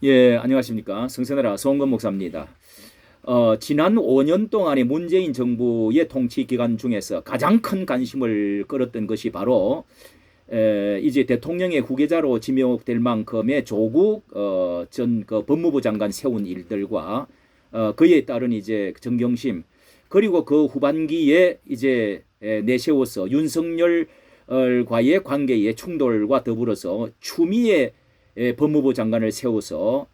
예, 안녕하십니까. 성선해라 송건 목사입니다. 지난 5년 동안의 문재인 정부의 통치 기간 중에서 가장 큰 관심을 끌었던 것이 바로 이제 대통령의 후계자로 지명될 만큼의 조국 전 법무부 장관 세운 일들과 그에 따른 이제 정경심, 그리고 그 후반기에 이제 내세워서 윤석열과의 관계의 충돌과 더불어서 추미애 법무부 장관을 세워서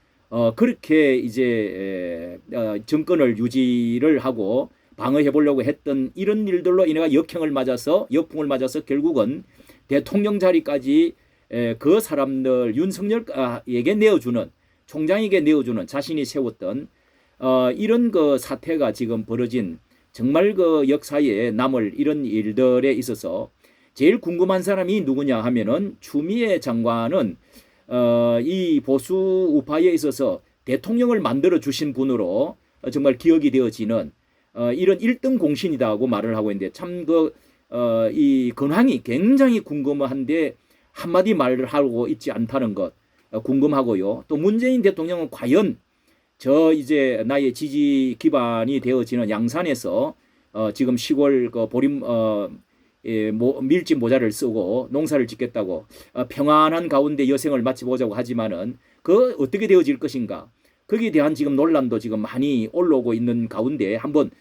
그렇게 이제 정권을 유지를 하고 방어해 보려고 했던 이런 일들로 인해 역풍을 맞아서 결국은 대통령 자리까지 그 사람들 윤석열에게 내어주는, 총장에게 내어주는, 자신이 세웠던 이런 그 사태가 지금 벌어진, 정말 그 역사에 남을 이런 일들에 있어서 제일 궁금한 사람이 누구냐 하면은 추미애 장관은 이 보수 우파에 있어서 대통령을 만들어 주신 분으로 정말 기억이 되어지는 이런 1등 공신이다고 말을 하고 있는데, 참 이 근황이 굉장히 궁금한데 한마디 말을 하고 있지 않다는 것 궁금하고요. 또 문재인 대통령은 과연 이제 나의 지지 기반이 되어지는 양산에서 지금 시골 보림 밀짚 모자를 쓰고 농사를 짓겠다고 평안한 가운데 여생을 마치보자고 하지만은 그 어떻게 되어질 것인가, 거기에 대한 지금 논란도 지금 많이 올라오고 있는 가운데 한번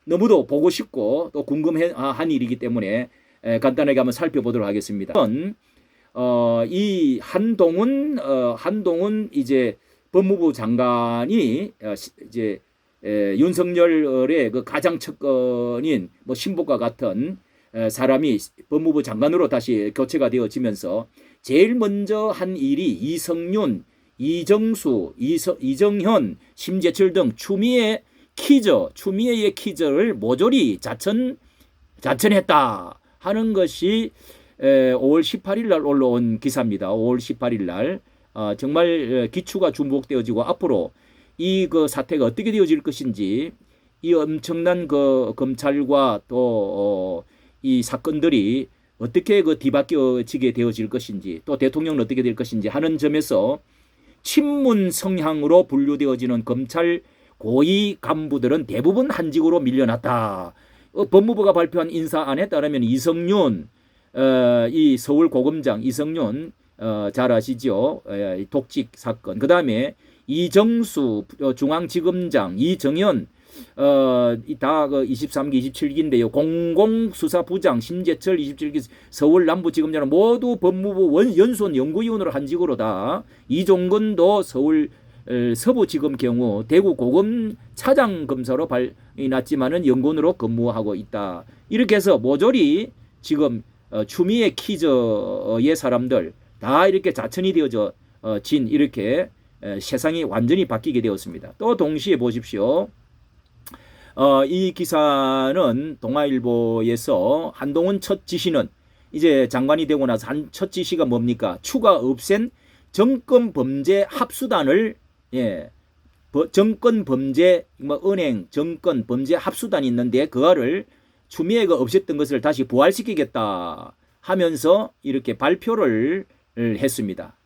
너무도 보고 싶고 또 궁금한 일이기 때문에 간단하게 한번 살펴보도록 하겠습니다. 이 한동훈 이제 법무부 장관이 이제 윤석열의 그 가장 측근인 신복과 같은 사람이 법무부 장관으로 다시 교체가 되어지면서 제일 먼저 한 일이 이성윤, 이정수, 이정현, 심재철 등 추미애의 퀴즈를 모조리 자천했다 하는 것이 5월 18일 날 올라온 기사입니다. 5월 18일 날 정말 기추가 중복되어지고 앞으로 이 사태가 어떻게 되어질 것인지, 이 엄청난 검찰과 또 이 사건들이 어떻게 뒤바뀌어지게 되어질 것인지, 또 대통령은 어떻게 될 것인지 하는 점에서 친문 성향으로 분류되어지는 검찰 고위 간부들은 대부분 한직으로 밀려났다. 법무부가 발표한 인사안에 따르면 이성윤, 이 서울고검장 이성윤 잘 아시죠? 독직 사건. 그 다음에 이정수 중앙지검장, 이정현 다 23기 27기인데요. 공공수사부장 심재철 27기 서울남부지검장은 모두 법무부 연수원 연구위원으로 한직으로 다. 이종건도 서울 서부지검 경우 대구 고검 차장검사로 발이 났지만은 연구원으로 근무하고 있다. 이렇게 해서 모조리 지금 추미애 퀴즈의 사람들 다 이렇게 자천이 되어져 이렇게 세상이 완전히 바뀌게 되었습니다. 또 동시에 보십시오. 이 기사는 동아일보에서 한동훈 첫 지시는, 이제 장관이 되고 나서 첫 지시가 뭡니까? 추가 없앤 정권범죄 합수단을, 정권범죄 은행 정권범죄 합수단이 있는데 그거를 추미애가 없앴던 것을 다시 부활시키겠다 하면서 이렇게 발표를 했습니다.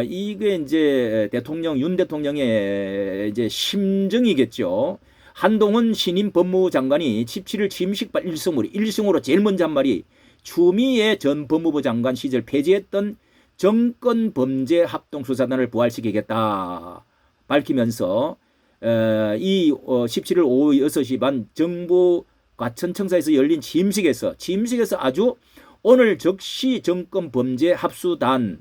이게 이제 윤 대통령의 이제 심정이겠죠. 한동훈 신임 법무부 장관이 17일 취임식 1승으로 제일 먼저 한 말이 추미애 전 법무부 장관 시절 폐지했던 정권범죄합동수사단을 부활시키겠다 밝히면서 이 17일 오후 6시 반 정부 과천청사에서 열린 취임식에서 아주 오늘 즉시 정권범죄합수단을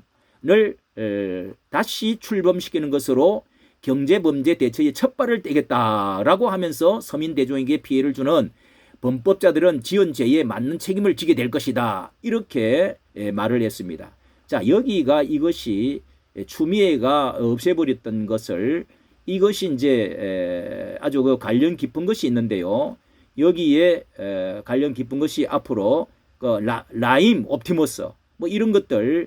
다시 출범시키는 것으로 경제범죄 대처에 첫발을 떼겠다라고 하면서 서민대중에게 피해를 주는 범법자들은 지은 죄에 맞는 책임을 지게 될 것이다. 이렇게 말을 했습니다. 자, 여기가 이것이 추미애가 없애버렸던 것을, 이것이 이제 아주 관련 깊은 것이 있는데요. 여기에 관련 깊은 것이 앞으로 라임, 옵티머스 이런 것들이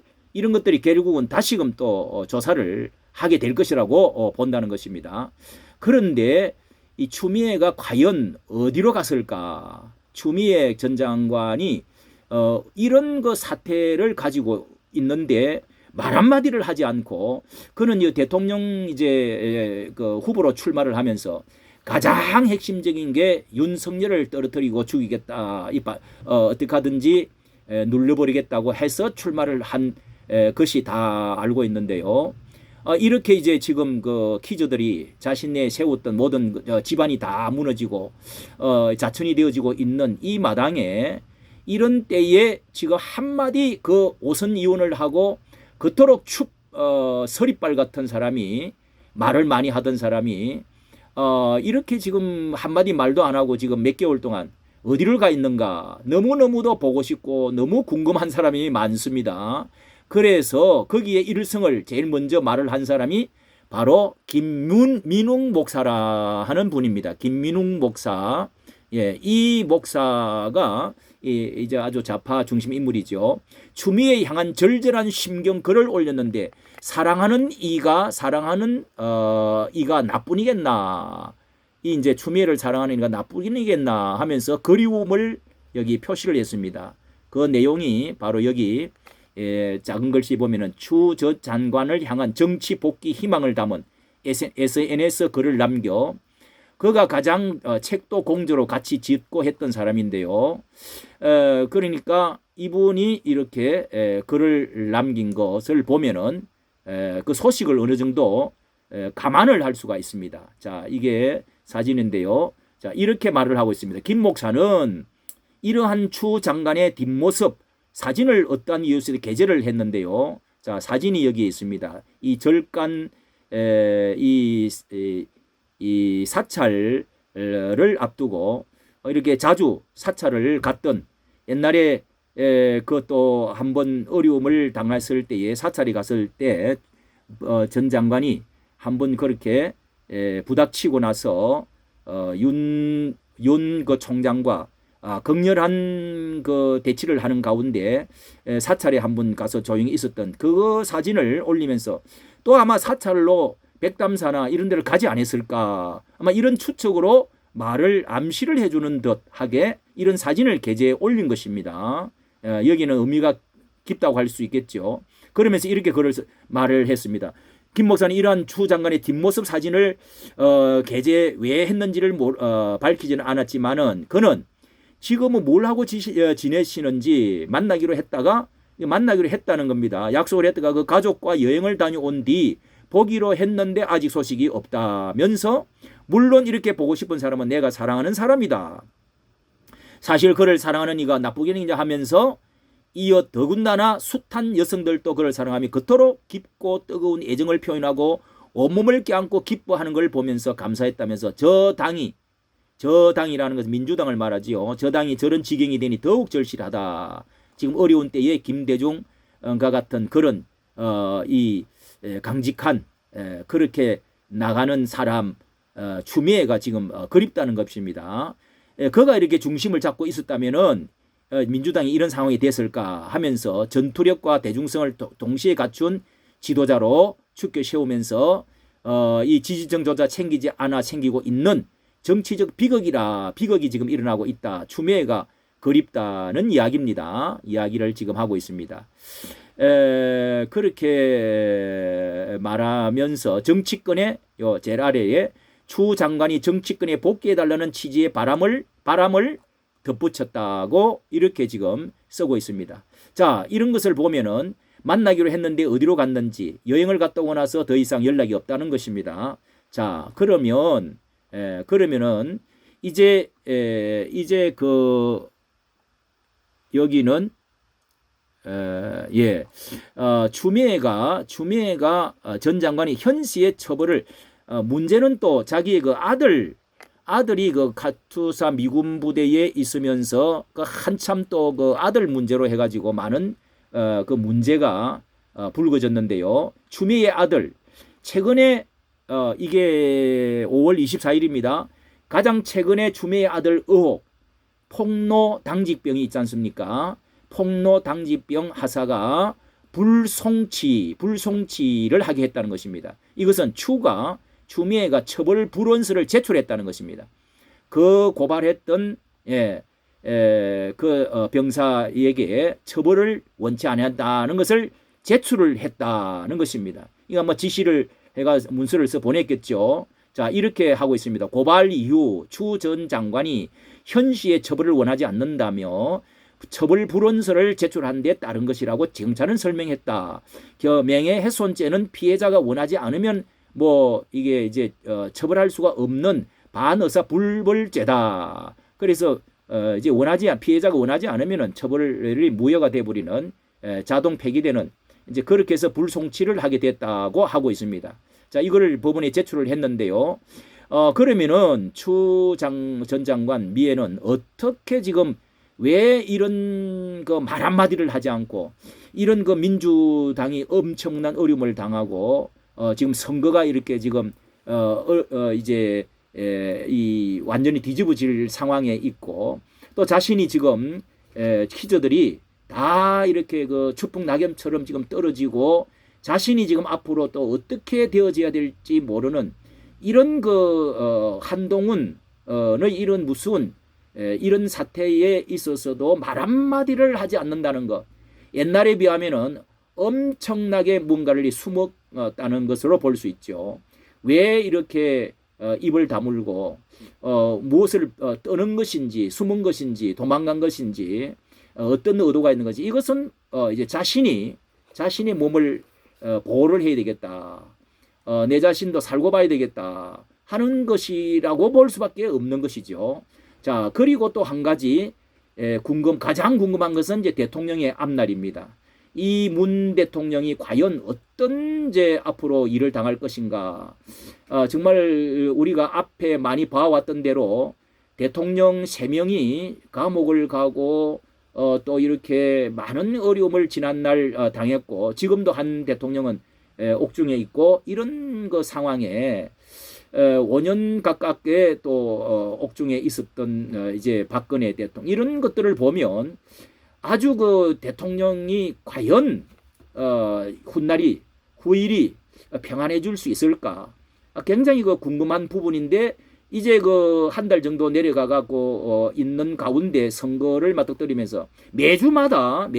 결국은 다시금 또 조사를 하게 될 것이라고 본다는 것입니다. 그런데 이 추미애가 과연 어디로 갔을까? 추미애 전 장관이 이런 사태를 가지고 있는데 말 한마디를 하지 않고 그는 이 대통령 이제 그 후보로 출마를 하면서 가장 핵심적인 게 윤석열을 떨어뜨리고 죽이겠다. 어떻게 하든지 눌러버리겠다고 해서 출마를 한 것이 다 알고 있는데요. 이렇게 이제 지금 그 키즈들이 자신의 세웠던 모든 집안이 다 무너지고 자천이 되어지고 있는 이 마당에 이런 때에 지금 한마디 그 오선 이혼을 하고 그토록 서리빨 같은 사람이 말을 많이 하던 사람이 이렇게 지금 한마디 말도 안 하고 지금 몇 개월 동안 어디를 가 있는가 너무너무도 보고 싶고 너무 궁금한 사람이 많습니다. 그래서 거기에 일성을 제일 먼저 말을 한 사람이 바로 김민웅 목사라 하는 분입니다. 김민웅 목사. 예, 이 목사가 이제 아주 좌파 중심 인물이죠. 추미애에 향한 절절한 심경 글을 올렸는데 사랑하는 이가 나뿐이겠나. 이 이제 추미애를 사랑하는 이가 나뿐이겠나 하면서 그리움을 여기 표시를 했습니다. 그 내용이 바로 여기 작은 글씨 보면은 추 전 장관을 향한 정치 복귀 희망을 담은 SNS 글을 남겨 그가 가장 책도 공저로 같이 짓고 했던 사람인데요. 그러니까 이분이 이렇게 글을 남긴 것을 보면은 그 소식을 어느 정도 감안을 할 수가 있습니다. 자, 이게 사진인데요. 자, 이렇게 말을 하고 있습니다. 김 목사는 이러한 추 장관의 뒷모습 사진을 어떠한 이유에서 게재를 했는데요. 자, 사진이 여기에 있습니다. 이 절간 이 사찰을 앞두고 이렇게 자주 사찰을 갔던 옛날에 그것도 한번 어려움을 당했을 때에 사찰이 갔을 때 전 장관이 한번 그렇게 부닥치고 나서 윤 그 총장과 극렬한 그 대치를 하는 가운데 사찰에 한번 가서 조용히 있었던 그 사진을 올리면서 또 아마 사찰로 백담사나 이런 데를 가지 않았을까 아마 이런 추측으로 말을 암시를 해주는 듯하게 이런 사진을 게재해 올린 것입니다. 여기는 의미가 깊다고 할 수 있겠죠. 그러면서 이렇게 말을 했습니다. 김 목사는 이러한 추 장관의 뒷모습 사진을 게재 왜 했는지를 밝히지는 않았지만은 그는 지금은 뭘 하고 지내시는지 만나기로 했다는 겁니다. 약속을 했다가 그 가족과 여행을 다녀온 뒤 보기로 했는데 아직 소식이 없다면서 물론 이렇게 보고 싶은 사람은 내가 사랑하는 사람이다. 사실 그를 사랑하는 이가 나쁘겠느냐 하면서 이어 더군다나 숱한 여성들도 그를 사랑하며 그토록 깊고 뜨거운 애정을 표현하고 온몸을 껴안고 기뻐하는 걸 보면서 감사했다면서 저당이라는 것은 민주당을 말하지요. 저당이 저런 지경이 되니 더욱 절실하다. 지금 어려운 때에 김대중과 같은 그런 이 강직한 그렇게 나가는 사람 추미애가 지금 그립다는 것입니다. 그가 이렇게 중심을 잡고 있었다면은 민주당이 이런 상황이 됐을까 하면서 전투력과 대중성을 동시에 갖춘 지도자로 축켜 세우면서 이 지지층조차 챙기지 않아 챙기고 있는 정치적 비극이 지금 일어나고 있다. 추미애가 그립다는 이야기입니다. 이야기를 지금 하고 있습니다. 그렇게 말하면서 정치권의 제일 아래에 추 장관이 정치권에 복귀해달라는 취지의 바람을 덧붙였다고 이렇게 지금 쓰고 있습니다. 자, 이런 것을 보면은 만나기로 했는데 어디로 갔는지 여행을 갔다 오고 나서 더 이상 연락이 없다는 것입니다. 자, 그러면은 이제 그 여기는 추미애가 전 장관이 현시의 처벌을 문제는 또 자기의 그 아들이 그 카투사 미군 부대에 있으면서 그 한참 또 그 아들 문제로 해가지고 많은 그 문제가 불거졌는데요. 추미애의 아들 최근에 이게 5월 24일입니다. 가장 최근에 추미애의 아들 의혹 폭로 당직병이 있지 않습니까? 폭로 당직병 하사가 불송치를 하게 했다는 것입니다. 이것은 추미애가 처벌 불원서를 제출했다는 것입니다. 그 고발했던 병사에게 처벌을 원치 않았다는 것을 제출을 했다는 것입니다. 이거 아마 지시를 해가 문서를 써 보냈겠죠. 자, 이렇게 하고 있습니다. 고발 이후 추 전 장관이 현 시의 처벌을 원하지 않는다며 처벌 불원서를 제출한 데 따른 것이라고 경찰은 설명했다. 명예훼손죄는 피해자가 원하지 않으면 뭐 이게 이제 처벌할 수가 없는 반의사 불벌죄다. 그래서 이제 피해자가 원하지 않으면은 처벌이 무효가 돼버리는 자동 폐기되는 이제 그렇게 해서 불송치를 하게 됐다고 하고 있습니다. 자, 이거를 법원에 제출을 했는데요. 그러면은 추 전 장관 미애는 어떻게 지금 왜 이런 그 말 한마디를 하지 않고 이런 그 민주당이 엄청난 어려움을 당하고 지금 선거가 이렇게 지금 이제 이 완전히 뒤집어질 상황에 있고 또 자신이 지금 키즈들이 다 이렇게 그 추풍 낙엽처럼 지금 떨어지고 자신이 지금 앞으로 또 어떻게 되어져야 될지 모르는 이런 그 한동훈의 이런 무서운 이런 사태에 있어서도 말 한마디를 하지 않는다는 것. 옛날에 비하면은 엄청나게 뭔가를 숨었다는 것으로 볼 수 있죠. 왜 이렇게 입을 다물고 무엇을 떠는 것인지 숨은 것인지 도망간 것인지 어떤 의도가 있는 것인지 이것은 이제 자신의 몸을 보호를 해야 되겠다. 내 자신도 살고 봐야 되겠다 하는 것이라고 볼 수밖에 없는 것이죠. 자, 그리고 또 한 가지 가장 궁금한 것은 이제 대통령의 앞날입니다. 이 문 대통령이 과연 어떤 이제 앞으로 일을 당할 것인가. 정말 우리가 앞에 많이 봐왔던 대로 대통령 3명이 감옥을 가고 또 이렇게 많은 어려움을 지난날 당했고 지금도 한 대통령은 옥중에 있고 이런 그 상황에 5년 가깝게 또 옥중에 있었던 이제 박근혜 대통령 이런 것들을 보면 아주 그 대통령이 과연 후일이 평안해질 수 있을까 굉장히 그 궁금한 부분인데 이제 그 한 달 정도 내려가 갖고 있는 가운데 선거를 맞닥뜨리면서 매주마다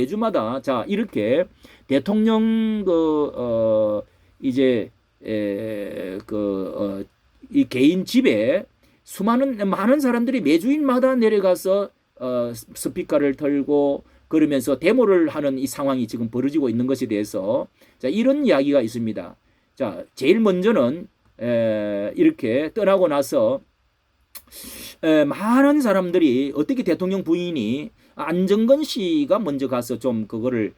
자 이렇게 대통령 이제 이 개인 집에 많은 사람들이 매주일마다 내려가서 스피커를 털고 그러면서 데모를 하는 이 상황이 지금 벌어지고 있는 것에 대해서 자 이런 이야기가 있습니다. 자 제일 먼저는 이렇게 떠나고 나서 많은 사람들이 어떻게 대통령 부인이 안정건 씨가 먼저 가서 좀 그거를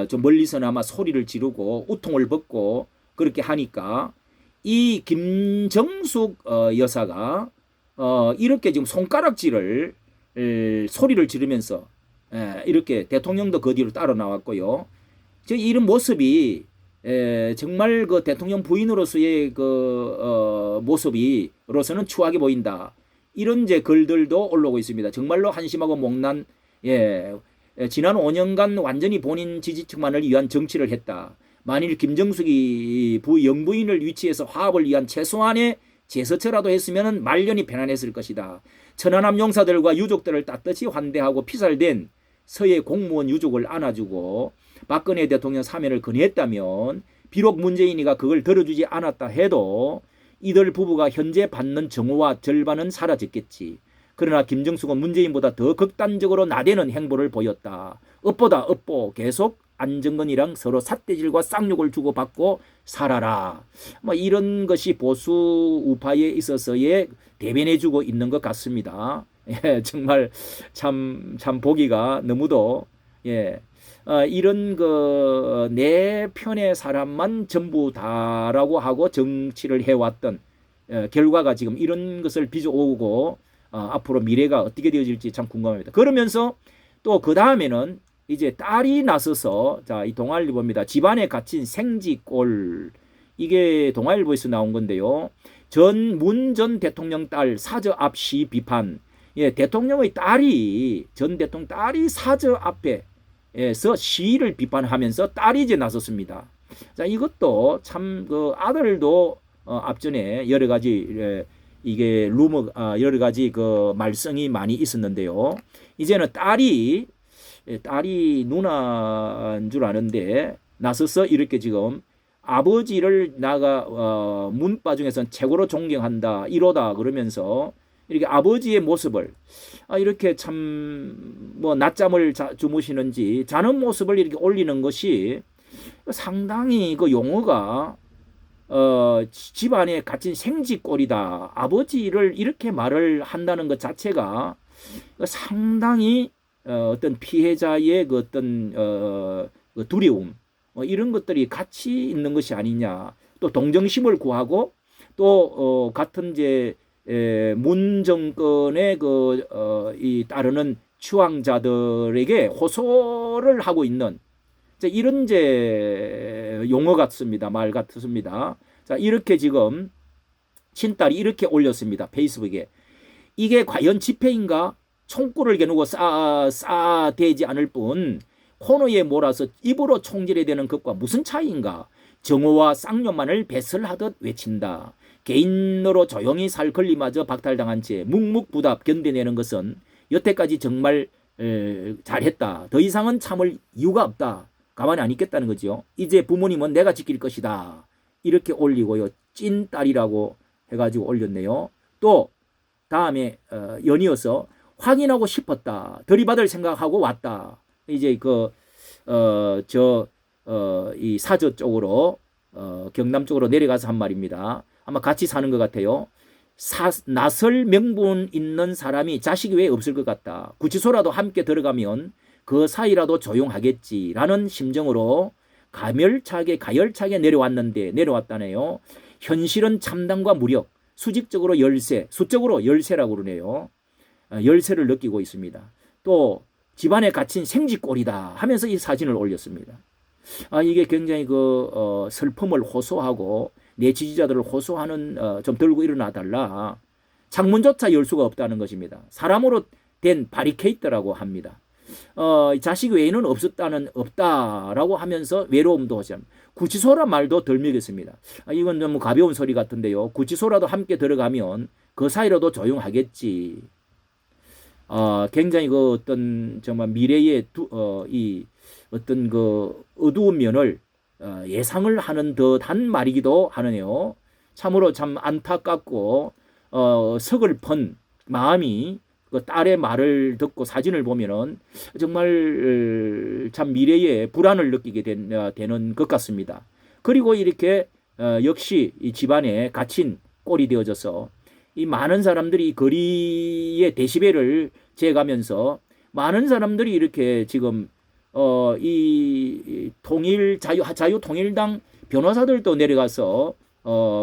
좀 멀리서나마 소리를 지르고 우통을 벗고 그렇게 하니까 이 김정숙 여사가 이렇게 지금 손가락질을 소리를 지르면서 이렇게 대통령도 그 뒤로 따라 나왔고요. 이런 모습이 정말 그 대통령 부인으로서의 그 모습이로서는 추하게 보인다. 이런 이제 글들도 올라오고 있습니다. 정말로 한심하고 못난 지난 5년간 완전히 본인 지지층만을 위한 정치를 했다. 만일 김정숙이 영부인을 위치해서 화합을 위한 최소한의 제스처라도 했으면 말년이 편안했을 것이다. 천안함 용사들과 유족들을 따뜻이 환대하고 피살된 서해 공무원 유족을 안아주고 박근혜 대통령 사면을 건의했다면 비록 문재인이가 그걸 들어주지 않았다 해도 이들 부부가 현재 받는 정오와 절반은 사라졌겠지. 그러나 김정숙은 문재인보다 더 극단적으로 나대는 행보를 보였다. 업보다 업보 계속 안정건이랑 서로 삿대질과 쌍욕을 주고받고 살아라. 뭐 이런 것이 보수 우파에 있어서의 대변해주고 있는 것 같습니다. 정말 참 보기가 너무도 이런 내 편의 사람만 전부 다라고 하고 정치를 해왔던 결과가 지금 이런 것을 빚어오고 앞으로 미래가 어떻게 되어질지 참 궁금합니다. 그러면서 또 그 다음에는 이제 딸이 나서서 자, 이 동아일보입니다. 집안에 갇힌 생지꼴 이게 동아일보에서 나온 건데요. 문 전 대통령 딸 사저 앞 시 비판. 대통령의 딸이 전 대통령 딸이 사저 앞에서 시위를 비판하면서 딸이 이제 나섰습니다. 자, 이것도 참 그 아들도 앞전에 여러 가지 이게 여러 가지 그 말썽이 많이 있었는데요. 이제는 딸이 누나인 줄 아는데 나서서 이렇게 지금 아버지를 문바 중에서는 최고로 존경한다, 이로다 그러면서 이렇게 아버지의 모습을 이렇게 참 뭐 낮잠을 주무시는지 자는 모습을 이렇게 올리는 것이 상당히 그 용어가 집안에 갇힌 생쥐꼴이다. 아버지를 이렇게 말을 한다는 것 자체가 상당히 어떤 피해자의 그 어떤 그 두려움 이런 것들이 같이 있는 것이 아니냐. 또 동정심을 구하고 또 같은 이제 문 정권의 이 따르는 추앙자들에게 호소를 하고 있는 이런 이제 용어 같습니다. 말 같습니다. 자, 이렇게 지금 친딸이 이렇게 올렸습니다. 페이스북에. 이게 과연 집회인가? 총구를 겨누고 싸대지 않을 뿐 코너에 몰아서 입으로 총질해야 되는 것과 무슨 차이인가? 정오와 쌍욕만을 배설하듯 외친다. 개인으로 조용히 살 권리마저 박탈당한 채 묵묵부답 견뎌내는 것은 여태까지 정말 잘했다. 더 이상은 참을 이유가 없다. 가만히 안 있겠다는 거죠. 이제 부모님은 내가 지킬 것이다. 이렇게 올리고요. 찐딸이라고 해가지고 올렸네요. 또 다음에 연이어서 확인하고 싶었다. 들이받을 생각하고 왔다. 이제 이 사저 쪽으로 경남 쪽으로 내려가서 한 말입니다. 아마 같이 사는 것 같아요. 나설 명분 있는 사람이 자식이 왜 없을 것 같다. 구치소라도 함께 들어가면 그 사이라도 조용하겠지라는 심정으로 가열차게 내려왔다네요. 현실은 참담과 무력, 수직적으로 열세, 수적으로 열세라고 그러네요. 열세를 느끼고 있습니다. 또 집안에 갇힌 생쥐꼴이다 하면서 이 사진을 올렸습니다. 이게 굉장히 슬픔을 호소하고 내 지지자들을 호소하는 좀 들고 일어나 달라. 창문조차 열 수가 없다는 것입니다. 사람으로 된 바리케이트라고 합니다. 자식 외에는 없다라고 하면서 외로움도 하죠. 구치소란 말도 덜 먹였습니다. 이건 너무 가벼운 소리 같은데요. 구치소라도 함께 들어가면 그 사이라도 조용하겠지. 굉장히 어떤 정말 미래의 이 어떤 어두운 면을 예상을 하는 듯한 말이기도 하네요. 참으로 참 안타깝고 서글픈 마음이 딸의 말을 듣고 사진을 보면은 정말 참 미래에 불안을 느끼게 되는 것 같습니다. 그리고 이렇게 역시 이 집안에 갇힌 꼴이 되어져서 이 많은 사람들이 거리의 데시벨을 재가면서 많은 사람들이 이렇게 지금 이 자유통일당 변호사들도 내려가서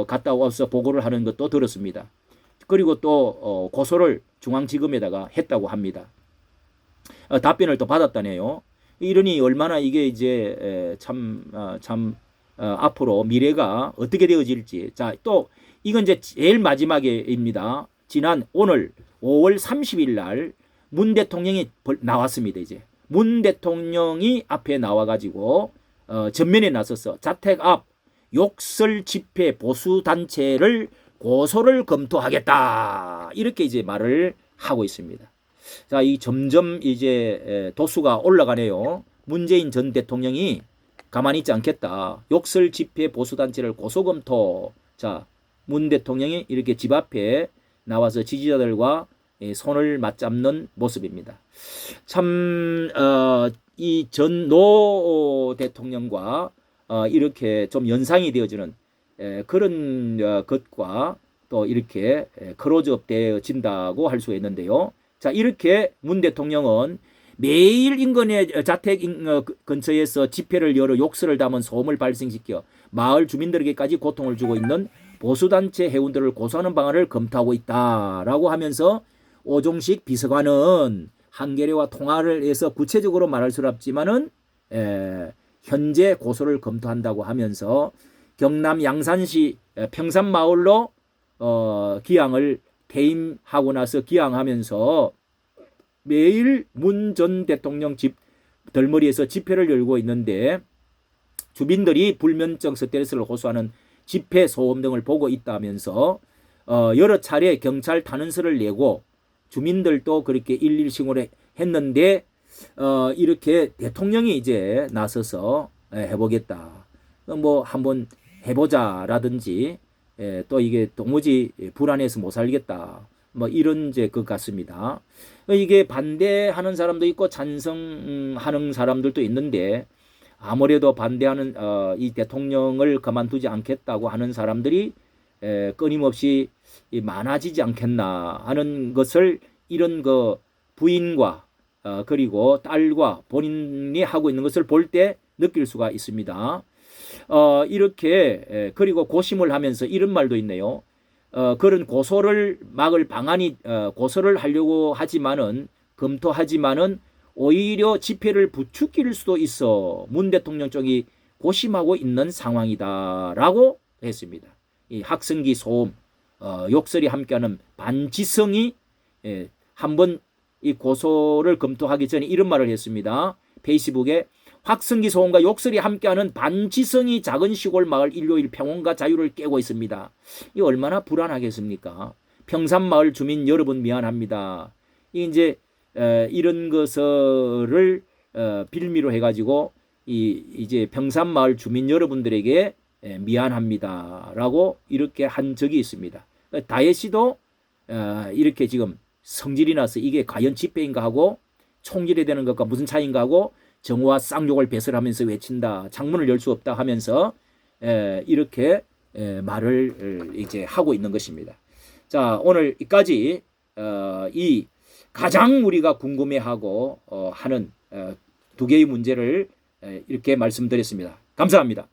갔다 와서 보고를 하는 것도 들었습니다. 그리고 또 고소를 중앙지검에다가 했다고 합니다. 답변을 또 받았다네요. 이러니 얼마나 이게 이제 앞으로 미래가 어떻게 되어질지. 자, 또 이건 이제 제일 마지막에입니다. 오늘 5월 30일 날 문 대통령이 나왔습니다. 이제 문 대통령이 앞에 나와가지고 전면에 나서서 자택 앞 욕설 집회 보수 단체를 고소를 검토하겠다. 이렇게 이제 말을 하고 있습니다. 자, 이 점점 이제 도수가 올라가네요. 문재인 전 대통령이 가만히 있지 않겠다. 욕설 집회 보수 단체를 고소 검토. 자, 문 대통령이 이렇게 집 앞에 나와서 지지자들과 손을 맞잡는 모습입니다. 참 이 전 노 대통령과 이렇게 좀 연상이 되어지는 그런 것과 또 이렇게 크로즈업 되어진다고 할 수가 있는데요. 자, 이렇게 문 대통령은 매일 인근의 자택 근처에서 집회를 열어 욕설을 담은 소음을 발생시켜 마을 주민들에게까지 고통을 주고 있는 보수단체 회원들을 고소하는 방안을 검토하고 있다라고 하면서 오종식 비서관은 한겨레와 통화를 해서 구체적으로 말할 수 없지만은 현재 고소를 검토한다고 하면서 경남 양산시 평산마을로 기항을 퇴임하고 나서 기항하면서 매일 문 전 대통령 집 덜머리에서 집회를 열고 있는데 주민들이 불면증 스트레스를 호소하는 집회 소음 등을 보고 있다면서 여러 차례 경찰 탄원서를 내고 주민들도 그렇게 112 신고를 했는데 이렇게 대통령이 이제 나서서 해보겠다. 뭐 한번 해보자라든지 또 이게 도무지 불안해서 못 살겠다. 뭐 이런 이제 것 같습니다. 이게 반대하는 사람도 있고 찬성하는 사람들도 있는데 아무래도 반대하는 이 대통령을 그만두지 않겠다고 하는 사람들이 끊임없이 많아지지 않겠나 하는 것을 이런 그 부인과 그리고 딸과 본인이 하고 있는 것을 볼 때 느낄 수가 있습니다. 이렇게 그리고 고심을 하면서 이런 말도 있네요. 그런 고소를 막을 방안이 고소를 하려고 하지만은 검토하지만은 오히려 집회를 부추길 수도 있어 문 대통령 쪽이 고심하고 있는 상황이다라고 했습니다. 이 학생기 소음, 욕설이 함께하는 반지성이 한번 이 고소를 검토하기 전에 이런 말을 했습니다. 페이스북에 학생기 소음과 욕설이 함께하는 반지성이 작은 시골 마을 일요일 평온과 자유를 깨고 있습니다. 이 얼마나 불안하겠습니까? 평산마을 주민 여러분 미안합니다. 이제 이런 것을 빌미로 해가지고 이제 평산마을 주민 여러분들에게 미안합니다라고 이렇게 한 적이 있습니다. 다혜 씨도 이렇게 지금 성질이 나서 이게 과연 집회인가 하고 총질이 되는 것과 무슨 차이인가 하고 정오와 쌍욕을 배설하면서 외친다. 창문을 열 수 없다 하면서 이렇게 말을 이제 하고 있는 것입니다. 자, 오늘 여기까지 이 가장 우리가 궁금해하고 하는 두 개의 문제를 이렇게 말씀드렸습니다. 감사합니다.